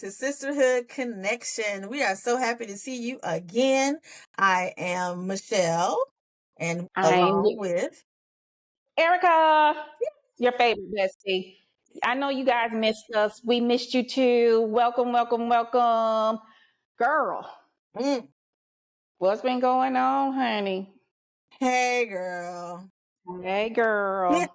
to Sisterhood Connection. We are so happy to see you again. I am Michelle, and I'm along with Erica, your favorite bestie. I know you guys missed us. We missed you too. Welcome, welcome, welcome. Girl, Mm, what's been going on, honey? Hey Girl. Hey, girl.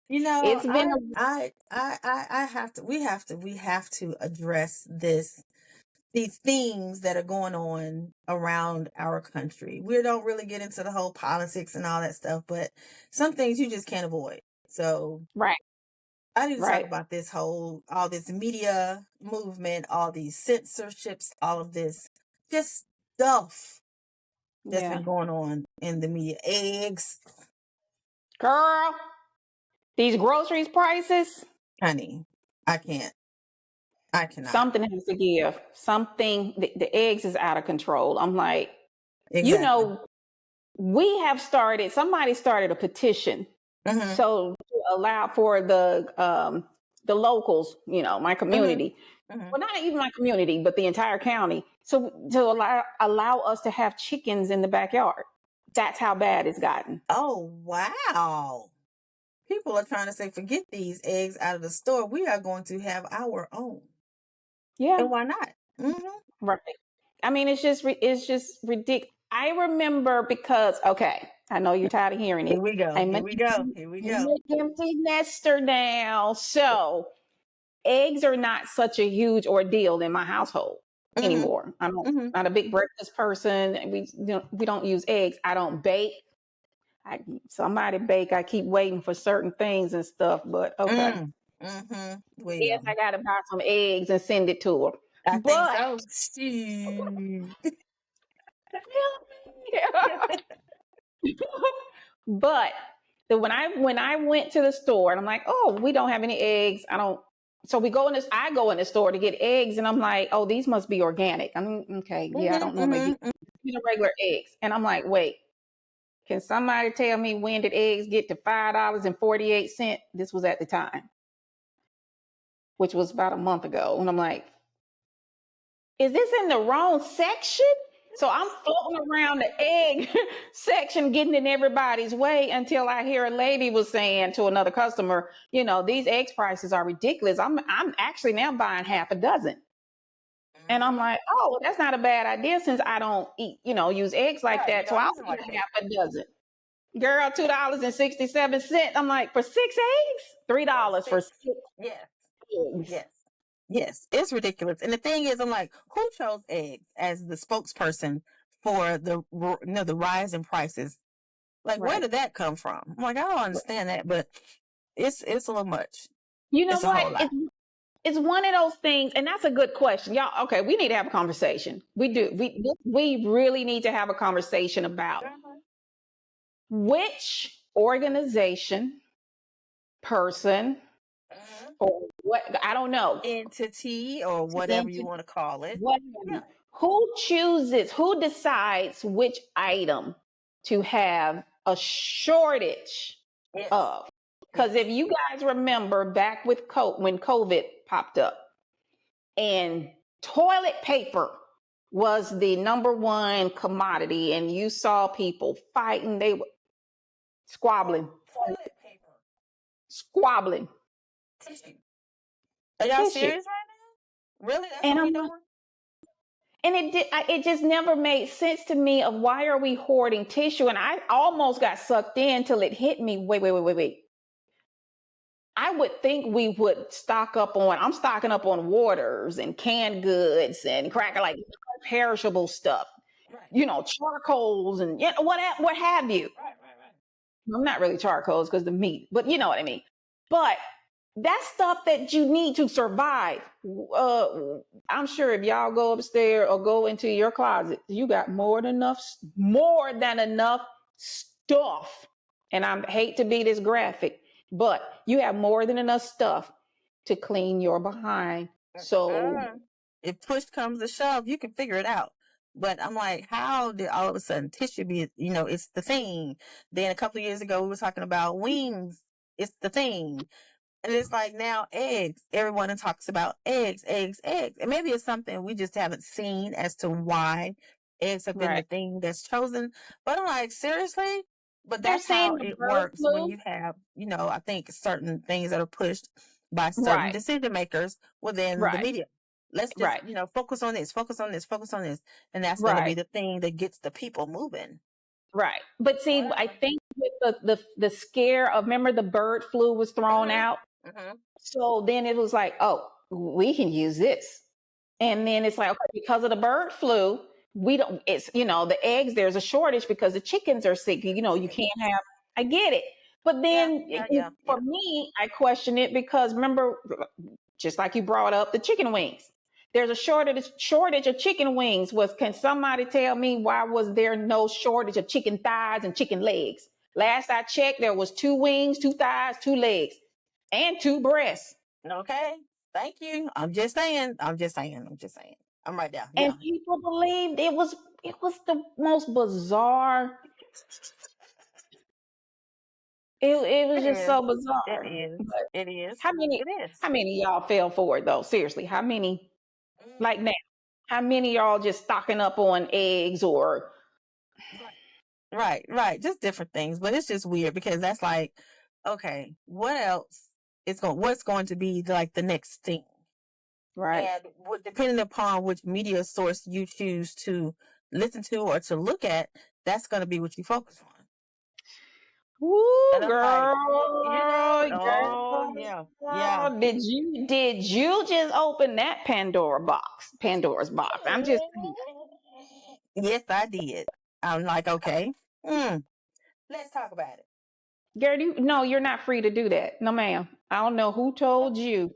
You know, It's been a I have to. We have to address these things that are going on around our country. We don't really get into the whole politics and all that stuff, but some things you just can't avoid. So right, I need to talk right. about all this media movement, all these censorships, all of this just stuff that's Yeah. been going on in the media. Eggs, Girl, these groceries prices, honey, I can't. I cannot. something has to give. The eggs is out of control. I'm like, you Exactly. know, somebody started a petition Mm-hmm. so to allow for the locals, my Mm-hmm. community, Mm-hmm. well, not even my community, but the entire county, so to allow us to have chickens in the backyard. That's how bad it's gotten. Oh wow. People are trying to say, forget these eggs out of the store. We are going to have our own. Yeah, And why not? Mm-hmm. right. I mean, it's just ridiculous. I remember because, okay, I know you're tired of hearing Here it. we go. I'm Here an we go. Here we go. empty nester now, so eggs are not such a huge ordeal in my household Mm-hmm. anymore. I'm Mm-hmm. not a big breakfast person. We don't use eggs. I don't bake. Somebody bake. I keep waiting for certain things and stuff. But okay, Mm. Mm-hmm. yes, Well, I got to buy some eggs and send it to her. I think But so. Shoot. but when I went to the store and I'm like, oh, we don't have any eggs. I don't. So we go in this. I go in the store to get eggs, and I'm like, oh, these must be organic. I mean, okay, yeah, I Mm-hmm. don't normally get Mm-hmm. regular eggs, and I'm like, wait, can somebody tell me when did eggs get to $5.48? This was at the time, which was about a month ago, and I'm like, is this in the wrong section? So I'm floating around the egg section, getting in everybody's way until I hear a lady was saying to another customer, these eggs prices are ridiculous. I'm actually now buying half a dozen. And I'm Mm-hmm. like, oh, well, that's not a bad idea since I don't eat, use eggs like Right. You that. So don't I'll use it get like a that. half a dozen. Girl, $2.67. I'm like, for 6 eggs? For $3 for six. 6 Yes. eggs. Yes. Yes. It's ridiculous. And the thing is, I'm like, who chose eggs as the spokesperson for the rise in prices? Like, where Right. did that come from? I'm like, I don't understand that, but it's a little much. You know It's a what? whole lot. It's one of those things, and that's a good question, y'all. Okay, we need to have a conversation. We do. We really need to have a conversation about Mhm. which organization, person, Mhm. or what, I don't know, Entity or whatever you into want to call it. what, Yeah. who decides which item to have a shortage Yes. of? Because Yes. if you guys remember back with when COVID popped up, and toilet paper was the number one commodity, and you saw people fighting, they were squabbling, Toilet paper. squabbling, Tissue. Are y'all tissue. serious right now? Really? That's And what we I'm like, doing? and it just never made sense to me of why are we hoarding tissue? And I almost got sucked in till it hit me. Wait. I would think we would I'm stocking up on waters and canned goods and cracker, like perishable stuff, Right. charcoals and what have you. Right. I'm not really charcoals because the meat, but you know what I mean. But that's stuff that you need to survive. I'm sure if y'all go upstairs or go into your closet, you got more than enough stuff. And I hate to be this graphic, but you have more than enough stuff to clean your behind. So If push comes to shove, you can figure it out. But I'm like, how did all of a sudden tissue be, it's the thing. Then a couple of years ago, we were talking about wings. It's the thing. And it's like now eggs. Everyone talks about eggs, eggs, eggs. And maybe it's something we just haven't seen as to why eggs have been the Right. thing that's chosen. But I'm like, seriously? But They're that's saying how the it bird works when flu. you have, I think certain things that are pushed by certain Right. decision makers within the Right. media. Let's just, Right. focus on this, focus on this, focus on this. And that's going to be Right. the thing that gets the people moving. Right. But see, I Whatever. think with the scare of, remember, the bird flu was thrown Hmm. out. Hmm. So then it was like, oh, we can use this. And then it's like, okay, because of the bird flu, we don't, it's, the eggs, there's a shortage because the chickens are sick. You can't have, I get it. But Yeah, then yeah, yeah, for yeah. me, I question it because remember, just like you brought up the chicken wings, there's a shortage of chicken wings. Can somebody tell me why was there no shortage of chicken thighs and chicken legs? Last I checked, there was 2 wings, 2 thighs, 2 legs, and 2 breasts. Okay. Thank you. I'm just saying. I'm just saying. I'm just saying. I'm right there. And Yeah. people believed it was the most bizarre. It was It just is. so It bizarre. is. But It is. how many It is. how many of y'all fell for it though? Seriously, how many, like Mm, now? How many of y'all just stocking up on eggs or right. Right. Right. Just different things. But it's just weird because that's like, okay, what else what's going to be like the next thing? right? And depending upon which media source you choose to listen to or to look at, that's going to be what you focus on. And Woo, I'm like, girl, oh yeah, yeah. girl, did you just open that Pandora's box? I'm just saying. Yes, I did. I'm like, okay, let's talk about it. Girl, no, you're not free to do that. No, ma'am. I don't know who told you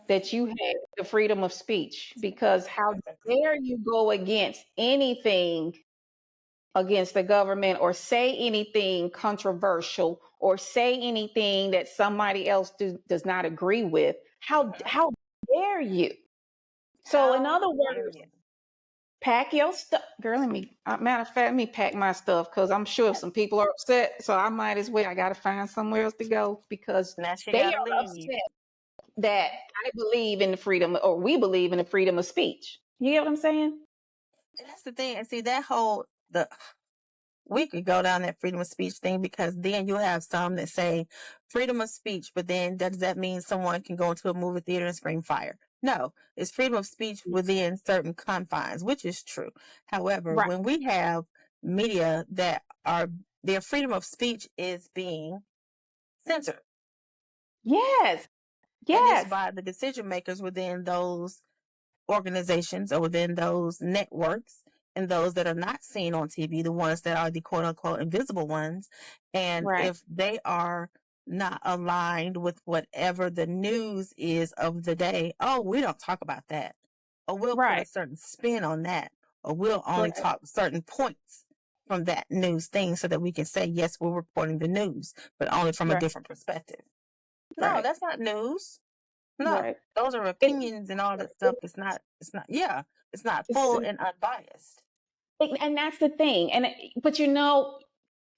that you had the freedom of speech, because how dare you go against anything against the government or say anything controversial or say anything that somebody else does not agree with? How dare you? So in How other dare words, you? pack your stuff, girl. Matter of fact, let me pack my stuff because I'm sure some people are upset. So I might as well. I got to find somewhere else to go because Now she they got to are leave. upset that I believe in the freedom, or we believe in the freedom of speech. You get what I'm saying? And that's the thing. And see, we could go down that freedom of speech thing because then you'll have some that say freedom of speech, but then does that mean someone can go into a movie theater and scream fire? No, it's freedom of speech within certain confines, which is true. However, Right. when we have media that their freedom of speech is being censored, Yes. and it's Yes. by the decision makers within those organizations or within those networks and those that are not seen on TV, the ones that are the quote unquote invisible ones. And Right. if they are not aligned with whatever the news is of the day, oh, we don't talk about that. Or we'll put a Right. certain spin on that. Or we'll only Right. talk certain points from that news thing so that we can say, yes, we're reporting the news, but only from a Right. different perspective. No, Right. that's not news. No, Right. those are It, opinions and all that stuff. Yeah, it's not it's, full and unbiased. and that's the thing. But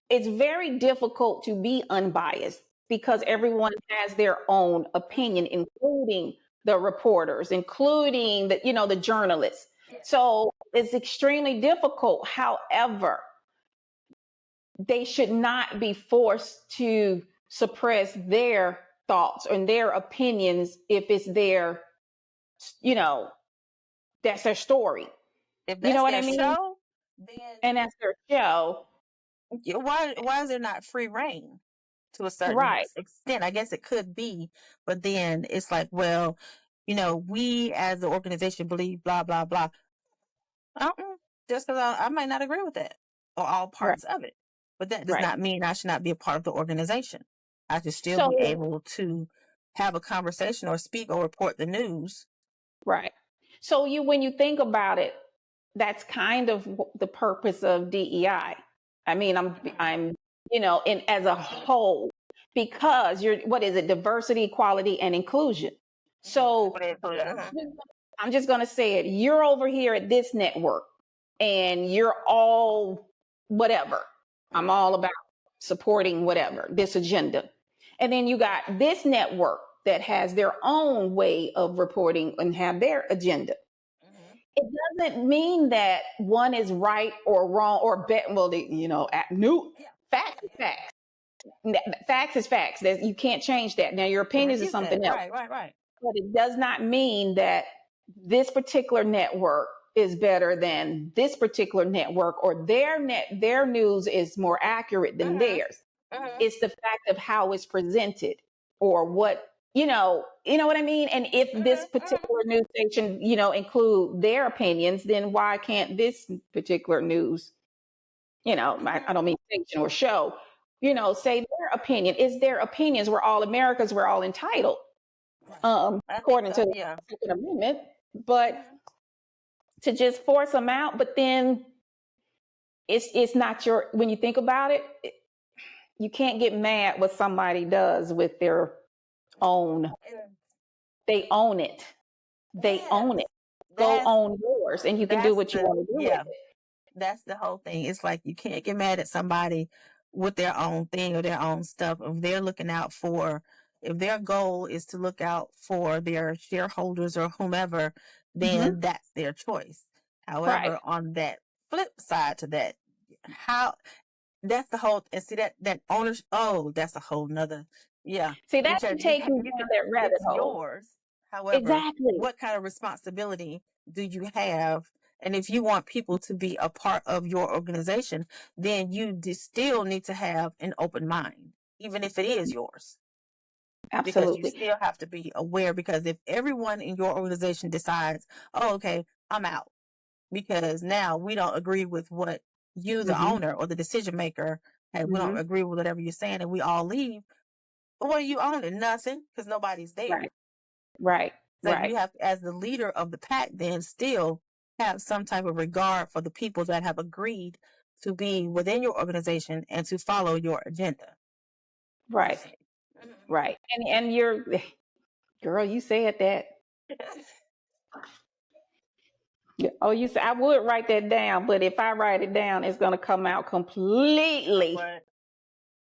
it's very difficult to be unbiased because Mhm. everyone has their own opinion, including the reporters, including the journalists. So it's extremely difficult. However, they should not be forced to suppress their thoughts and their opinions if it's you know, that's their story. If You know that's what I their mean? show, then And that's their show. why is there not free reign to a certain Right. extent? I guess it could be, but then it's like, well, we as the organization believe blah blah blah. Uh-uh. Just because I might not agree with that or all Right. parts of it, but that does Right. not mean I should not be a part of the organization. I should still be So, able to have a conversation or speak or report the news. right. So when you think about it, that's kind of the purpose of DEI. I mean, I'm in as a whole, because what is it? Diversity, equality, and inclusion. So Mhm. I'm just going to say it. You're over here at this network and you're all whatever. I'm all about supporting whatever, this agenda. And then you got this network that has their own way of reporting and have their agenda. Mm-hmm. It doesn't mean that one is right or wrong or well, new Yeah. fact is fact. Facts is facts. You can't change that. Now, your Can't opinions is refute that. something else, Right. but it does not mean that this particular network is better than this particular network, or their news is more accurate than Mm-hmm. theirs. Mm-hmm. It's the fact of how it's presented, or what what I mean. And if this Mm-hmm. particular news station include their opinions, then why can't this particular news, I Mm-hmm. don't mean station or show, say their opinion is their opinions. We're all Americans. We're all entitled, Right. I think according to so. the Yeah. Second Amendment. But Mm-hmm. to just force them out, but then it's not your. When you think about it, you can't get mad what somebody does with their own. They own it. They Yes. own it. Go That's own yours, and you can do that's what you the want to do with yeah. it. That's the whole thing. It's like you can't get mad at somebody with their own thing or their own stuff. If their goal is to look out for their shareholders or whomever, Mm-hmm. then that's their choice. Right. However, on that flip side to that, how that's the whole and see that owners that's a whole nother yeah. See, that Because can take you you can down that rabbit it's hole. yours. However, Exactly. what kind of responsibility do you have? And if you want people to be a part of your organization, then you still need to have an open mind, even if it is yours, because you Absolutely. still have to be aware. Because if everyone in your organization decides, oh, okay, I'm out, because now we don't agree with what you, the Mm-hmm. owner or the decision maker, hey, we don't Mm-hmm. agree with whatever you're saying, and we all leave. What are you owning? Nothing, because nobody's there. Right. Right. So Right. you have, as the leader of the pack, then still have some type of regard for the people that have agreed to be within your organization and to follow your agenda, per Right. se. Right. And you're, girl, you said that. Yeah. Oh, you said I would write that down, but if I write it down, it's gonna come out completely But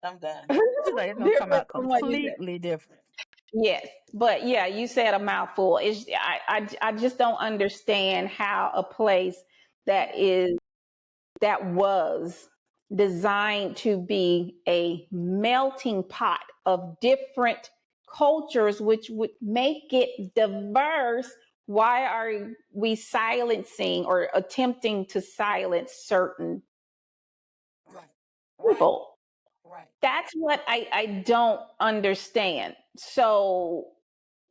I'm done. She's like, it's gonna come different out from what you said. completely different. Yes, but yeah, you said a mouthful. I just don't understand how a place that is that was designed to be a melting pot of different cultures, which would make it diverse. Why are we silencing or attempting to silence certain Right, right, people? right. That's what I don't understand. So,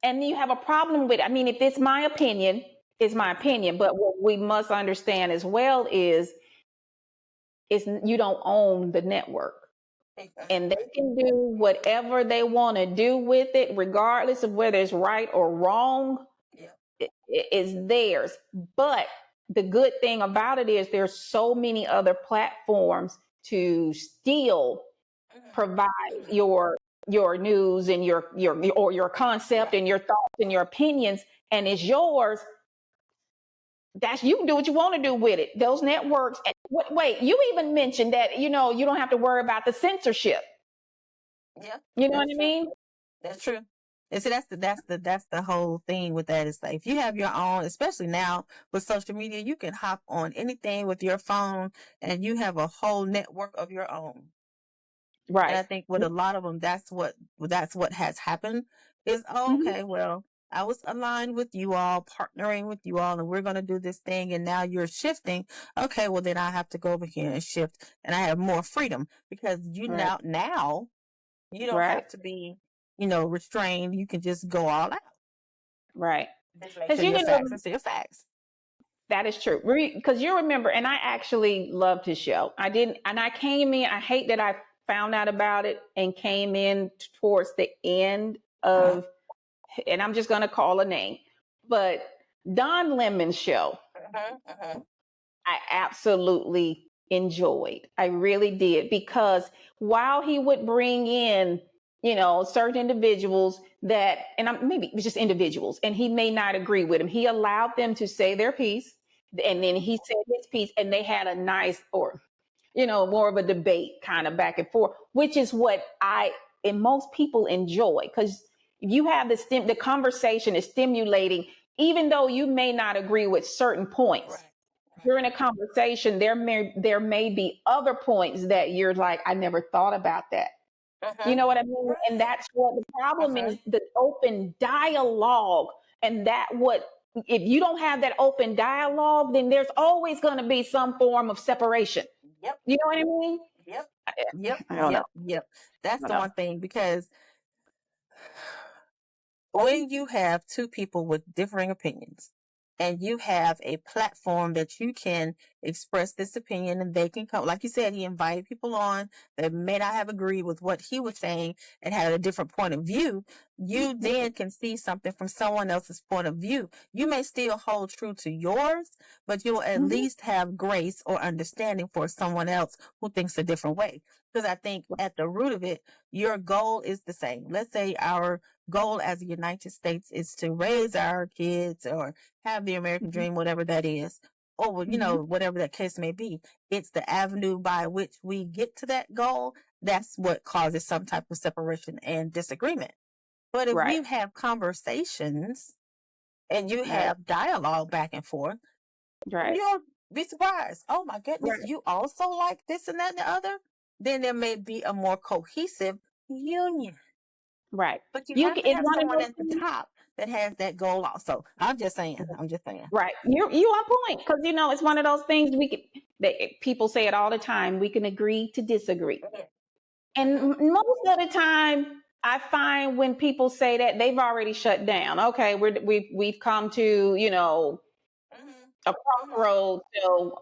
and you have a problem with it. I mean, if it's my opinion, it's my opinion. But what we must understand as well is you don't own the network. And they Right. can do whatever they want to do with it, regardless of whether it's right or wrong. Yeah. It's theirs. But the good thing about it is there's so many other platforms to still provide your news and your concept Right. and your thoughts and your opinions, and it's yours. That's, you can do what you want to do with it. Those networks. Wait, you even mentioned that you don't have to worry about the censorship. Yeah, You know what that's I true. mean? That's true. And so that's the whole thing with that. Is like if you have your own, especially now with social media, you can hop on anything with your phone and you have a whole network of your own. And Right. I think with a lot of them, that's what has happened is, oh, Mm-hmm. okay, well, I was aligned with you all, partnering with you all, and we're going to do this thing. And now you're shifting. Okay, well, then I have to go over here and shift, and I have more freedom because you Right. now you don't Right. have to be, restrained. You can just go all out. Right. Just make Because sure your facts are still facts. that is true. Because you remember, and I actually loved his show. I didn't, and I came in. I hate that I found out about it and came in towards the end Uh-huh. of, and I'm just going to call a name, but Don Lemon's show, Uh-huh. Uh-huh. I absolutely enjoyed. I really did, because while he would bring in, certain individuals that, and maybe it was just individuals, and he may not agree with him, he allowed them to say their piece, and then he said his piece, and they had a nice, or more of a debate kind of back and forth, which is what and most people enjoy, because you have the conversation is stimulating, even though you may not agree with certain points. Right. During a conversation, there may be other points that you're like, I never thought about that. You know what I mean? Right. And that's what the problem is, the open dialogue. And that what if you don't have that open dialogue, then there's always going to be some form of separation. Yep. You know what I mean? Yep. I, Yep. I don't know. Yep. That's I the don't know. one thing, because when you have two people with differing opinions and you have a platform that you can express this opinion, and they can come, like you said, he invited people on that may not have agreed with what he was saying and had a different point of view. You then can see something from someone else's point of view. You may still hold true to yours, but you'll at Mhm. least have grace or understanding for someone else who thinks a different way. Because I think at the root of it, your goal is the same. Let's say our goal as the United States is to raise our kids or have the American Mhm. dream, whatever that is, or Mhm. whatever that case may be. It's the avenue by which we get to that goal. That's what causes some type of separation and disagreement. But if Right. you have conversations and you Right. have dialogue back and forth, Right. you'll be surprised. Oh my goodness, Right. you also like this and that and the other. Then there may be a more cohesive union. Right. But you You have can, to it's have one of someone those at the things. top that has that goal also. I'm just saying. I'm just saying. Right. You on point, because it's one of those things we can. People say it all the time. We can agree to disagree. Mhm. And Mhm. most of the time, I find when people say that, they've already shut down. Okay, we've come to Mhm. a Mhm. crossroads. So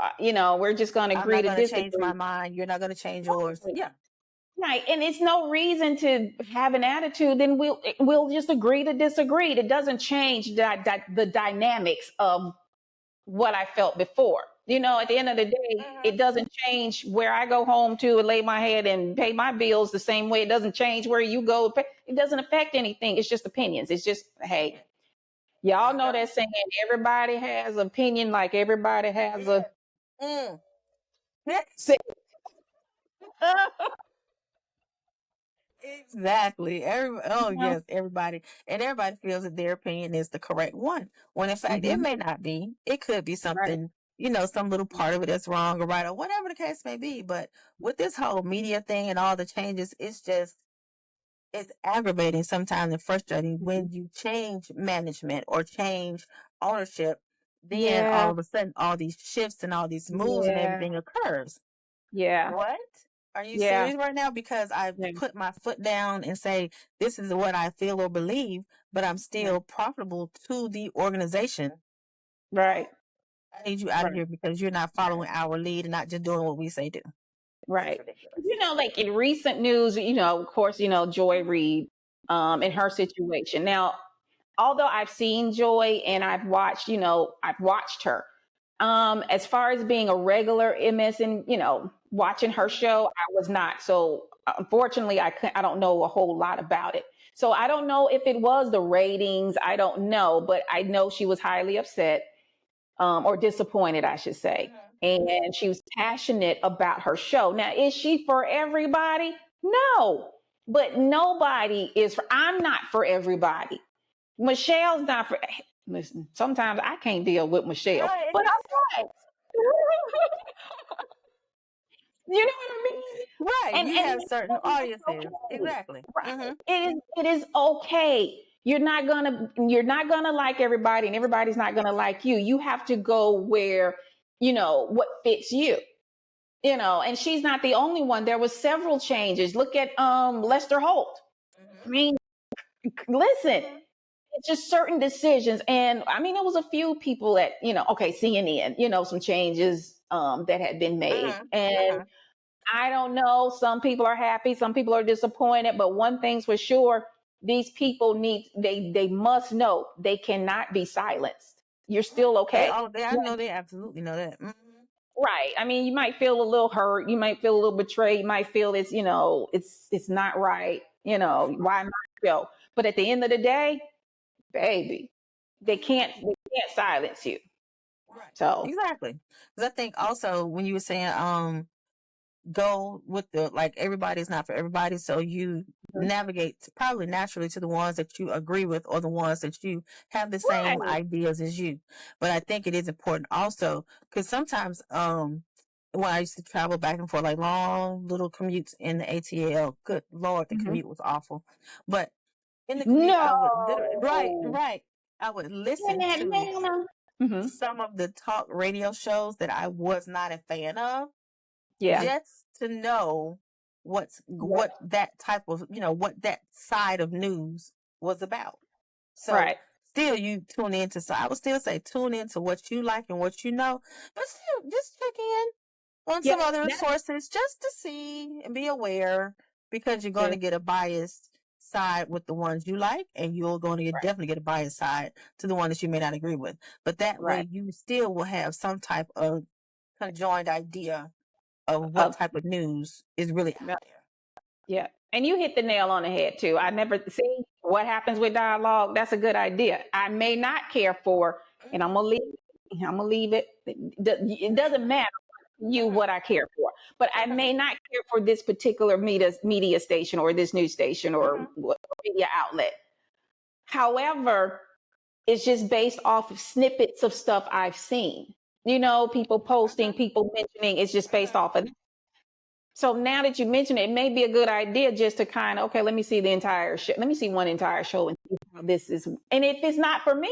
we're just going to I'm agree not to going to change my disagree. mind. You're not going to change yours. Yeah. Right, and it's no reason to have an attitude. Then we'll just agree to disagree. It doesn't change the dynamics of what I felt before. At the end of the day, Mhm. it doesn't change where I go home to and lay my head and pay my bills the same way. It doesn't change where you go. It doesn't affect anything. It's just opinions. It's just, hey, y'all know that saying, everybody has opinion, like everybody has a Mm. Yeah. say. Exactly. Oh yes, everybody, and everybody feels that their opinion is the correct one. When in fact it Mhm. may not be. It could be Right. something, some little part of it that's wrong or right or whatever the case may be. But with this whole media thing and all the changes, it's aggravating sometimes and frustrating when you change management or change ownership. Then all Yeah, of a sudden, all these shifts and all these moves and yeah, everything occurs. yeah, What? Are you yeah, serious right now? Because I yeah, put my foot down and say, this is what I feel or believe, but I'm yeah. still profitable to the organization. Right, I need you out of right, here because you're not following our lead and not just doing what we say do. It's right. ridiculous. Like in recent news, of course, Joy Reid, in her situation. Now, although I've seen Joy and I've watched her. As far as being a regular MS and watching her show, I was not. So unfortunately, I don't know a whole lot about it. So I don't know if it was the ratings. I don't know, but I know she was highly upset, or disappointed, I should say. And she was passionate about her show. Now, is she for everybody? No, but nobody is for. I'm not for everybody. Michelle's not for. Listen, sometimes I can't deal with Michelle, Right. but I'm not. You know what I mean? Right. And You have certain it's audiences. okay. Exactly. Right. It is okay. You're not gonna like everybody, and everybody's not gonna like you. You have to go where what fits you. And she's not the only one. There was several changes. Look at Lester Holt. I mean, listen, it's just certain decisions. And I mean, it was a few people at, okay, CNN, some changes that had been made. And I don't know, some people are happy, some people are disappointed, but one thing's for sure, these people they must know they cannot be silenced. You're still okay. I know they absolutely know that. Right. I mean, you might feel a little hurt, you might feel a little betrayed, you might feel it's not right, why not go? But at the end of the day, baby, they can't silence you. Right. So Exactly. Because I think also when you were saying, go with the, like, everybody's not for everybody. So you navigate probably naturally to the ones that you agree with or the ones that you have the same Right. ideas as you. But I think it is important also because sometimes when I used to travel back and forth like long little commutes in the ATL, good Lord, the Mhm. commute was awful. But in the commute, I would literally, right, No. right. I would In listen that to manner. Mhm. some of the talk radio shows that I was not a fan of, Yeah. just to know Yep. what that type of, what that side of news was about. So Right. still you tune into, so I would still say tune into what you like and what you know, but still just check in on Yeah. some other That's sources just to see and be aware because you're going to true. get a biased side with the ones you like and you're going to Right. definitely get a biased side to the one that you may not agree with. But that Right. way you still will have some type of conjoined idea of what Of type of news is really yeah. out there. Yeah. And you hit the nail on the head too. I never see what happens with dialogue. That's a good idea. I may not care for, and I'm Mm-hmm. gonna leave. I'm gonna leave it. It doesn't matter to you Mm-hmm. what I care for, but I Mm-hmm. may not care for this particular media station or this news station or Mm-hmm. what media outlet. However, it's just based off of snippets of stuff I've seen. People posting, Mm-hmm. people mentioning. It's just based Mm-hmm. off of. So now that you mention it, it may be a good idea just to kind of, okay, let me see the entire show. Let me see one entire show and see how this is. And if it's not for me,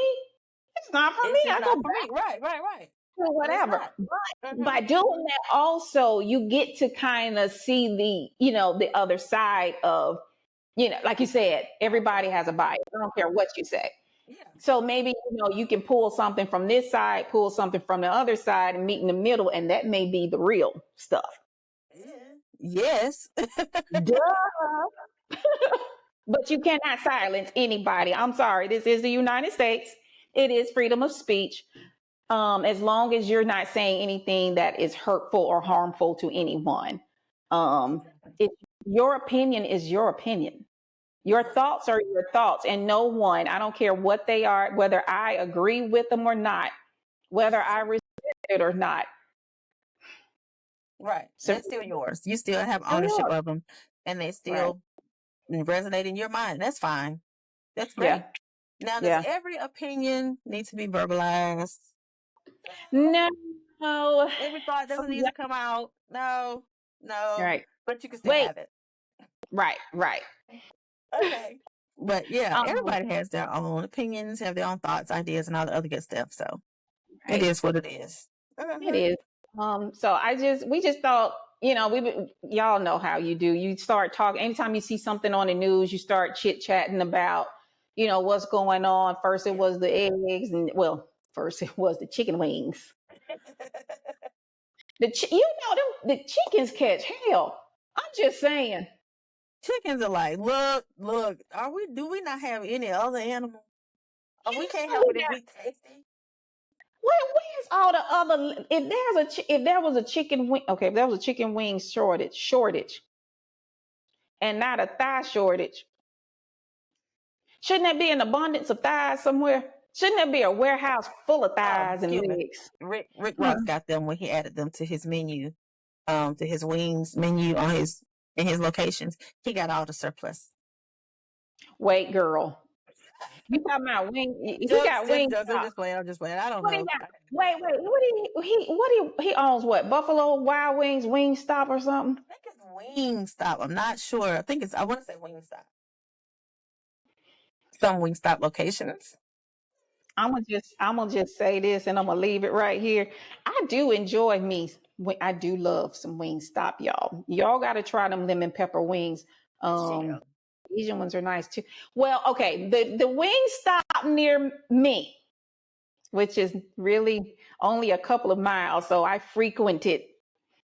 it's not for me. It's just I go not for back me. Right, right, right. to It's whatever. not. But Mm-hmm. by doing that also, you get to kind of see the other side of, like you said, everybody has a bias. I don't care what you say. Yeah. So maybe, you can pull something from this side, pull something from the other side and meet in the middle. And that may be the real stuff. Yeah. Yes. Duh. But you cannot silence anybody. I'm sorry. This is the United States. It is freedom of speech. As long as you're not saying anything that is hurtful or harmful to anyone. Um, Exactly. it, your opinion is your opinion. Your thoughts are your thoughts, and no one, I don't care what they are, whether I agree with them or not, whether I respect it or not. Right. So They're still yours. You still have they're ownership yours. of them and they Right. still resonate in your mind. That's fine. That's Yeah. great. Now, does Yeah. every opinion need to be verbalized? No. Every thought doesn't need to come out. No, no, Right. but you can still Wait. have it. Right. Right. Okay. But yeah, Um, everybody has their own opinions, have their own thoughts, ideas, and all the other good stuff. So it right. is what it is. It Mm-hmm. is. So we just thought, y'all know how you do. You start talking anytime you see something on the news, you start chit chatting about, what's going on. First it Yeah. was the eggs, and well, first it was the chicken wings. The chickens catch hell. I'm just saying. Chickens are like, look, do we not have any other animal? We can't You know help we it if got we tasty. where's all the other? If there was a chicken wing, okay, if there was a chicken wing shortage, and not a thigh shortage. Shouldn't there be an abundance of thighs somewhere? Shouldn't there be a warehouse full of Oh, thighs and excuse me. legs? Rick Ross Hmm. got them when he added them to his menu, to his wings menu on his in his locations. He got all the surplus. Wait, girl. You talking about wing? He Jokes, got wing stop. I'm just playing. I don't What he know. got? Wait. What he owns? What Buffalo Wild Wings, Wing Stop or something? I think it's Wingstop. I'm not sure. I want to say Wingstop. Some Wingstop locations. I'm gonna just say this, and I'm gonna leave it right here. I do enjoy me. I do love some Wing Stop, y'all. Y'all got to try them lemon pepper wings. Chill. Asian ones are nice too. Well, okay, the Wing Stop near me, which is really only a couple of miles. So I frequented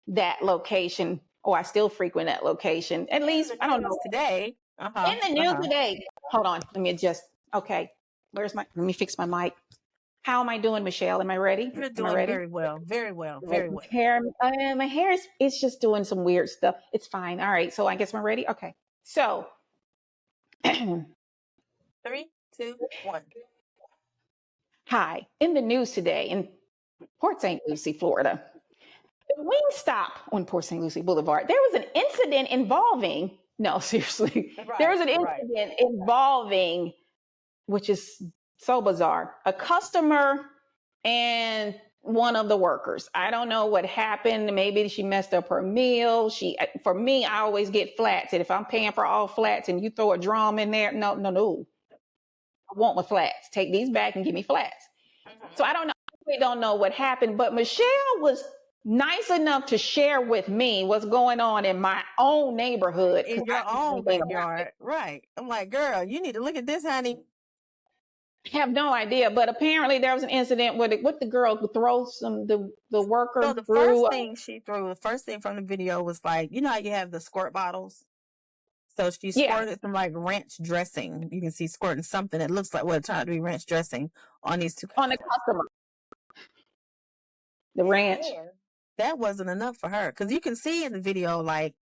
that location, or I still frequent that location. At In least, the I don't know. news today. Uh In huh. the Uh news huh. today, hold on, let me adjust. Okay, let me fix my mic. How am I doing, Michelle? Am I ready? You're Am I doing ready? very well. Very well. Right. Very well. My hair is it's just doing some weird stuff. It's fine. All right. So I guess we're ready. Okay. So, 3, 2, 1. hi. In the news today in Port St. Lucie, Florida, the Wingstop on Port St. Lucie Boulevard, there was an incident involving No, seriously. There Right, was an right. incident involving, which is so bizarre, a customer and one of the workers. I don't know what happened. Maybe she messed up her meal. For me, I always get flats. And if I'm paying for all flats and you throw a drum in there, no, no, no. I want my flats. Take these back and give me flats. So I don't know. We don't know what happened, but Michelle was nice enough to share with me what's going on in my own neighborhood because In your I didn't know own anything about it. backyard. Right. I'm like, girl, you need to look at this, honey. I have no idea, but apparently there was an incident where the girl throw the So worker the through. first thing she threw, the first thing from the video was like, you know how you have the squirt bottles? So she Yeah, squirted some like ranch dressing. You can see squirting something that looks like what it turned to be ranch dressing on these two on the customers. customer, the And ranch. then that wasn't enough for her. Because you can see in the video like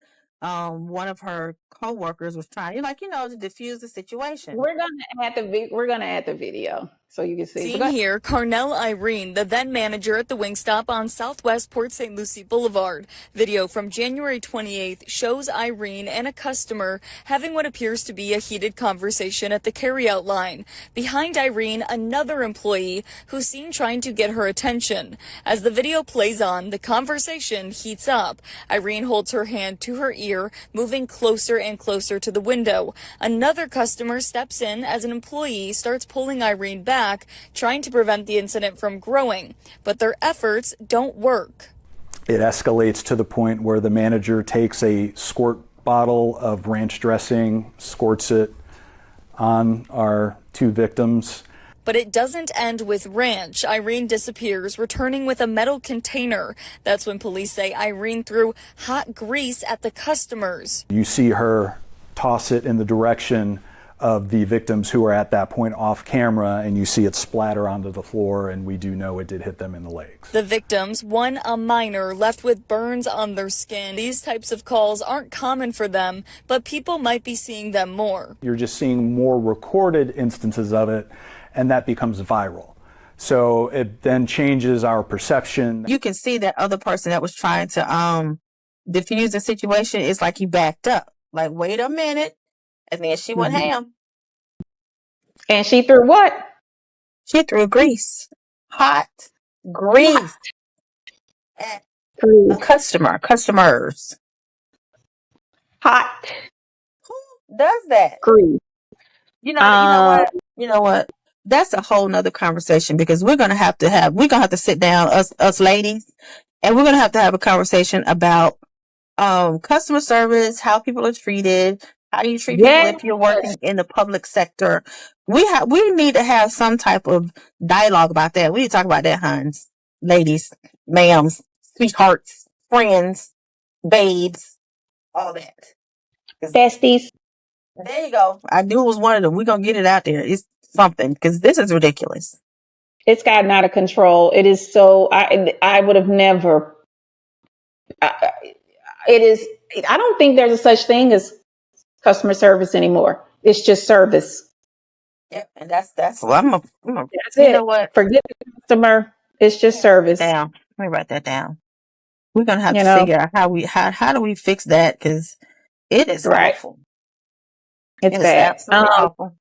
one of her co-workers was trying, like, to diffuse the situation. We're gonna add the video so you can see. But Seen go ahead. here, Carnell Irene, the then manager at the Wingstop on Southwest Port St. Lucie Boulevard. Video from January 28th shows Irene and a customer having what appears to be a heated conversation at the carryout line. Behind Irene, another employee who's seen trying to get her attention. As the video plays on, the conversation heats up. Irene holds her hand to her ear, moving closer and closer to the window. Another customer steps in as an employee starts pulling Irene back, trying to prevent the incident from growing, but their efforts don't work. It escalates to the point where the manager takes a squirt bottle of ranch dressing, squirts it on our two victims. But it doesn't end with ranch. Irene disappears, returning with a metal container. That's when police say Irene threw hot grease at the customers. You see her toss it in the direction of the victims who are at that point off camera, and you see it splatter onto the floor, and we do know it did hit them in the legs. The victims, one a minor, left with burns on their skin. These types of calls aren't common for them, but people might be seeing them more. You're just seeing more recorded instances of it, and that becomes viral. So it then changes our perception. You can see that other person that was trying to diffuse the situation is like he backed up. Like, wait a minute. And then she went ham. And she threw what? She threw grease. Hot grease at a customers. Hot Who does that? grease. You know what? You know what? That's a whole nother conversation because we're gonna have to sit down, us ladies, and we're gonna have to have a conversation about customer service, how people are treated, how you treat people Yes. if you're working in the public sector. We need to have some type of dialogue about that. We need to talk about that, Hans. Ladies, ma'ams, sweethearts, friends, babes, all that. Besties. There you go. I knew it was one of them. We're gonna get it out there. It's something because this is ridiculous. It's gotten out of control. It is so. I would have never. It is. I don't think there's a such thing as customer service anymore. It's just service. Yep, and that's well, I'm a That's you it. know what? Forget the customer. It's just service. Down. Let me write that down. We're gonna have You to know, figure out how do we fix that because it is right? awful. It's It is bad. absolutely awful.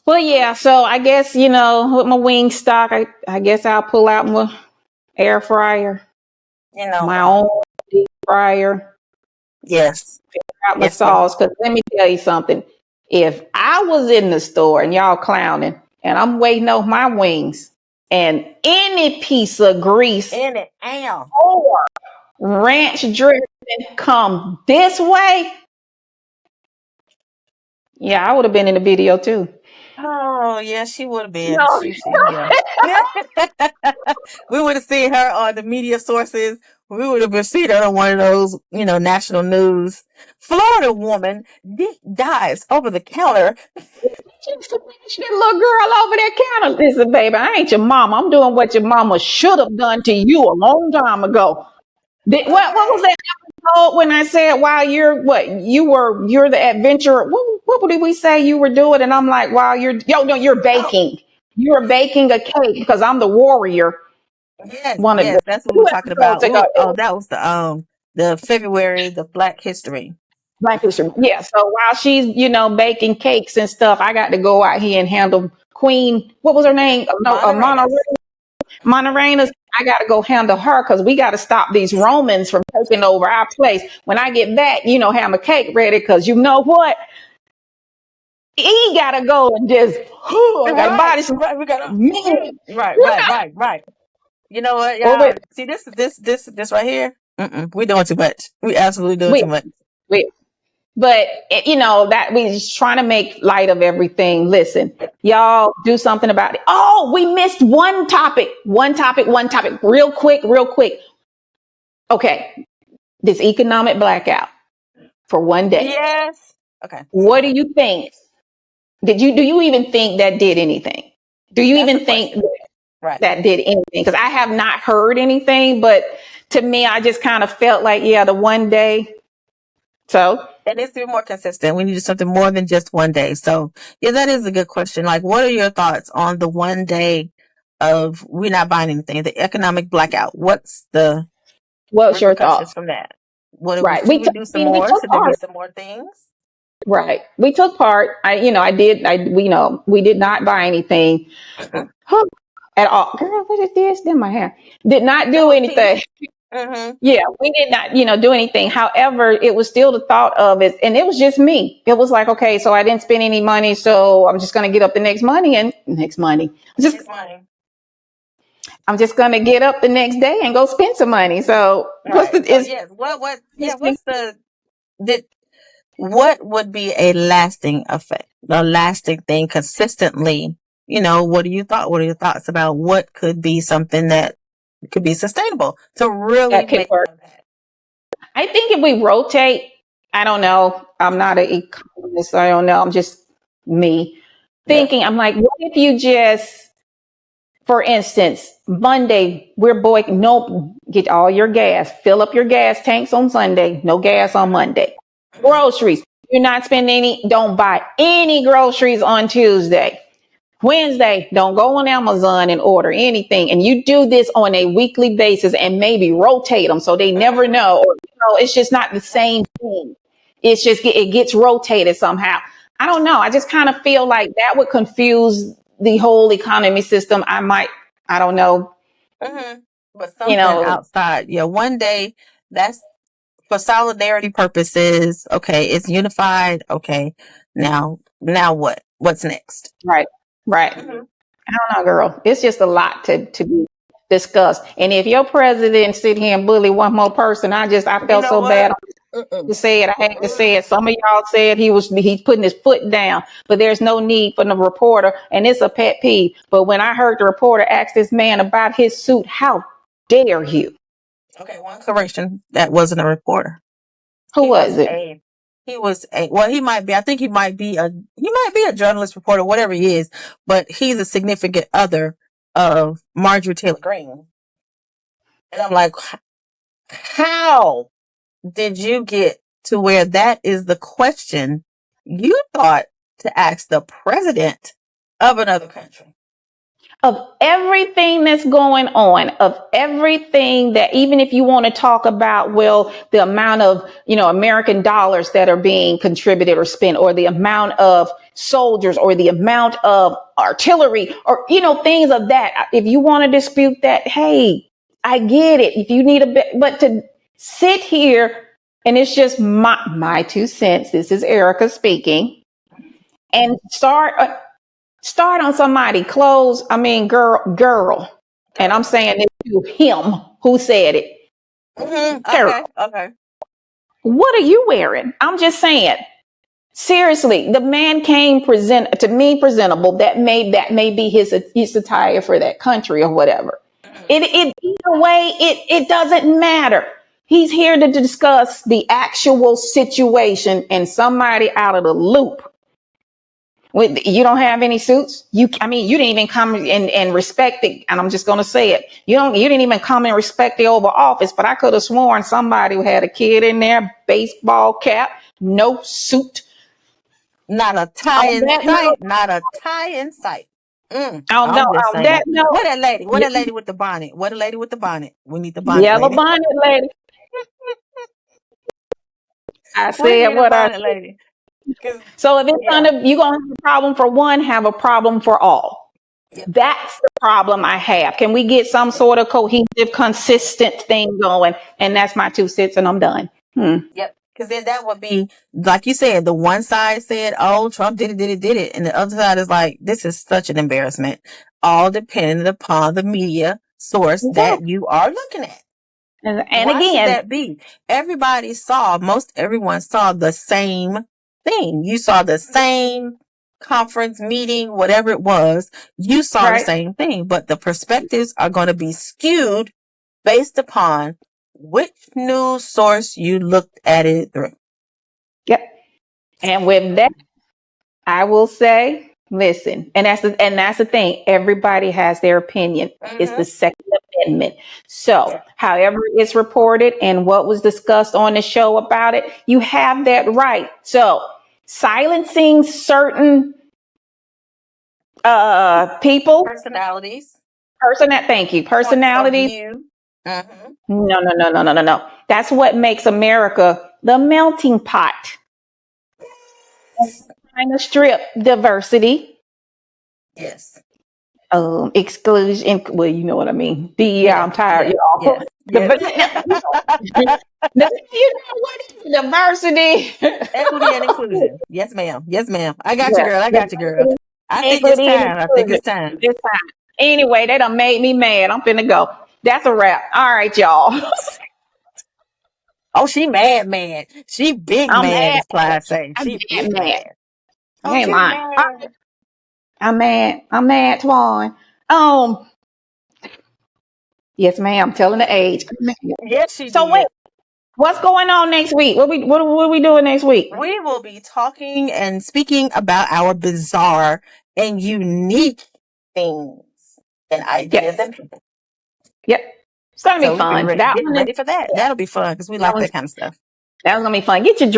Well, yeah. So I guess with my wing stock, I guess I'll pull out my air fryer, You know. my own deep fryer, Yes. out my Yes. sauce. Because let me tell you something. If I was in the store and y'all clowning, and I'm waiting on my wings, and any piece of grease In it. Ow. or ranch dressing come this way, yeah, I would have been in the video too. Oh yeah, she would have been. No, Yeah. We would have seen her on the media sources. We would have been seen her on one of those, national news. Florida woman dies over the counter. that little girl over there counter. Listen, baby, I ain't your mama. I'm doing what your mama should have done to you a long time ago. What was that episode when I said, "While you're the adventurer"? What did we say you were doing? And I'm like, "While you're baking. You're baking a cake because I'm the warrior." Yes, One of yes, the that's what we two were talking about. episodes ago. Oh, that was the February, the Black History. Black History. Yeah. So while she's, baking cakes and stuff, I got to go out here and handle Queen. What was her name? No, Moderators. Monterena's. I got to go handle her because we got to stop these Romans from taking over our place. When I get back, have my cake ready because you know what? He got to go and just, I got to buy this. Right. We got Man, right. You know what, over y'all? See, this right here. We doing too much. We absolutely doing we, too much. but that we just trying to make light of everything. Listen, y'all do something about it. Oh, we missed one topic. Real quick. Okay, this economic blackout for one day. Yes. Okay. What do you think? Do you even think that did anything? Do you That's even the think question. Right. that did anything? Because I have not heard anything, but to me, I just kind of felt like, yeah, the one day. So It needs to be more consistent. We need something more than just one day. So, yeah, that is a good question. Like, what are your thoughts on the one day of we're not buying anything, the economic blackout? What's the what's your repercussions thoughts? from that? What Right. should we do some We more? took Should there be part. some more things? Right. We took part. We did not buy anything at all. Girl, what is this? In my hair. Did not do anything. Mm-hmm. Yeah, we did not, do anything. However, it was still the thought of it. And it was just me. It was like, okay, so I didn't spend any money. So I'm just going to get up the next money and next money. Next money. I'm just going to get up the next day and go spend some money. So Right. So yes, what would be a lasting effect, a lasting thing consistently? What do you thought? What are your thoughts about what could be something that could be sustainable to really that could make work? an impact? I think if we rotate, I don't know. I'm not an economist. I don't know. I'm just me Yeah. thinking. I'm like, what if you just, for instance, Monday, nope, get all your gas, fill up your gas tanks on Sunday, no gas on Monday. Groceries, you're not spending don't buy any groceries on Tuesday. Wednesday, don't go on Amazon and order anything. And you do this on a weekly basis and maybe rotate them so they never know. Or, it's just not the same thing. It's just, it gets rotated somehow. I don't know. I just kind of feel like that would confuse the whole economy system. I don't know. But something outside. Yeah, one day, that's for solidarity purposes. Okay, it's unified. Okay, now what? What's next? Right. I don't know, girl. It's just a lot to be discussed. And if your president sit here and bully one more person, I felt so bad. To say it, I had to say it. Some of y'all said he's putting his foot down, but there's no need for the reporter, and it's a pet peeve. But when I heard the reporter ask this man about his suit, how dare you? Okay, one correction. That wasn't a reporter. Who was it? He might be. I think he might be a journalist, reporter, whatever he is. But he's a significant other of Marjorie Taylor Greene, and I'm like, how did you get to where that is the question you thought to ask the president of another country? Of everything that's going on, of everything that, even if you want to talk about, well, the amount of, American dollars that are being contributed or spent, or the amount of soldiers, or the amount of artillery, or, things of that. If you want to dispute that, hey, I get it. If you need a bit, but to sit here and it's just my 2 cents. This is Erica speaking, and start on somebody clothes. I mean, girl. And I'm saying it to him who said it. Girl, Okay. what are you wearing? I'm just saying. Seriously, the man came presentable. That may be his attire for that country or whatever. Either way, it doesn't matter. He's here to discuss the actual situation and somebody out of the loop. You don't have any suits. You didn't even come and respect it. And I'm just going to say it. You didn't even come and respect the Oval Office, but I could have sworn somebody who had a kid in there, baseball cap, no suit. Not a tie in sight. Not a tie in sight. I'm just saying. That note. What that lady? What that lady with the bonnet? What a lady with the bonnet? We need the bonnet Yellow lady. bonnet lady. I We said need what I about it, lady. 'Cause, So if it's yeah, you're gonna have a problem for one, have a problem for all. yep, That's the problem I have. Can we get some yep, sort of cohesive, consistent thing going? And that's my 2 cents, and I'm done. yep. Because then that would be, like you said, the one side said, "Oh, Trump did it," and the other side is like, "This is such an embarrassment." All dependent upon the media source that Exactly. you are looking at. And Why should again, that be? Most everyone saw the same thing. You saw the same conference meeting, whatever it was. You saw the right? same thing, but the perspectives are going to be skewed based upon which news source you looked at it through. Yep. And with that, I will say, listen, and that's the thing. Everybody has their opinion. It's Mm-hmm. the Second Amendment. So, Yeah. however it's reported and what was discussed on the show about it, you have that right. So, silencing certain people, Personalities, thank you, points of personalities. view. Mm-hmm. No, no, no, no, no, no, no. That's what makes America the melting pot. Trying to strip diversity, Yes. exclusion. Well, you know what I mean. Yeah. I'm tired, Yeah. y'all. Yes. Yes. You know what is diversity? Equity and inclusion. Yes, ma'am. Yes, ma'am. I got you, Yeah, girl. I got you, girl. diversity, I think it's equity, and time. I think inclusion. it's time. This time. Anyway, they done made me mad. I'm finna go. That's a wrap. All right, y'all. Oh, she mad, mad. She big I'm mad, mad. as Clyde say. I'm She mad, big mad. mad. I Oh, ain't she lying. mad. I'm mad. I'm mad, Twan. Um, yes, ma'am. Telling the age. I'm mad. Yes, she So wait, did. what's going on next week? What are we doing next week? We will be talking and speaking about our bizarre and unique things and ideas Yep. and people. Yep. It's gonna be So we be fun. ready, That get one is ready for that. yeah, That'll be fun because we that like one's that kind of stuff. that was gonna be fun. Get your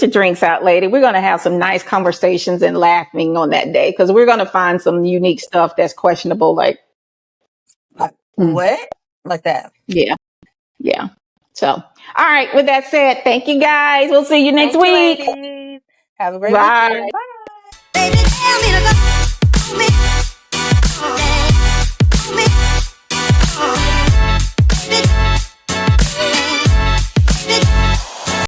drinks out, lady. We're gonna have some nice conversations and laughing on that day because we're gonna find some unique stuff that's questionable. Like, Like, mm, what? Like that. yeah, yeah. So, all right. With that said, thank you guys. We'll see you next Thank you, week. ladies. Have a great Bye. weekend. Bye. Baby, tell me to go.